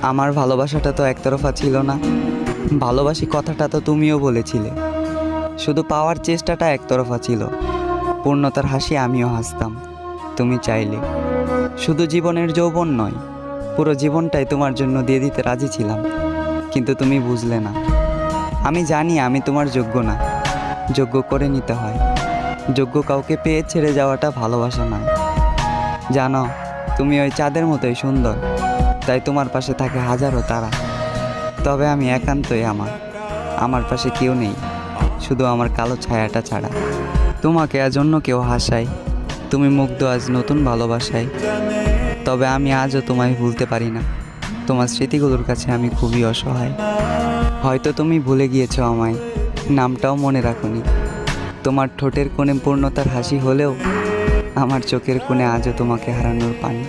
আমার ভালোবাসাটা তো একতরফা ছিল না, ভালোবাসি কথাটা তো তুমিও বলেছিলে। শুধু পাওয়ার চেষ্টাটা একতরফা ছিল, পূর্ণতার হাসি আমিও হাসতাম তুমি চাইলে। শুধু জীবনের যৌবন নয়, পুরো জীবনটাই তোমার জন্য দিয়ে দিতে রাজি ছিলাম, কিন্তু তুমি বুঝলে না। আমি জানি আমি তোমার যোগ্য না, যোগ্য করে নিতে হয়। যোগ্য কাউকে পেয়ে ছেড়ে যাওয়াটা ভালোবাসা নয়। জানো, তুমি ওই চাঁদের মতোই সুন্দর, তাই তোমার পাশে থাকে হাজারো তারা। তবে আমি একান্তই আমার পাশে কেউ নেই, শুধু আমার কালো ছায়াটা ছাড়া। তোমাকে আজ অন্য কেউ হাসায়, তুমি মুগ্ধ আজ নতুন ভালোবাসায়। তবে আমি আজও তোমায় ভুলতে পারি না, তোমার স্মৃতিগুলোর কাছে আমি খুবই অসহায়। হয়তো তুমি ভুলে গিয়েছো আমায়, নামটাও মনে রাখোনি। তোমার ঠোঁটের কোণে পূর্ণতার হাসি হলেও আমার চোখের কোণে আজও তোমাকে হারানোর পানি।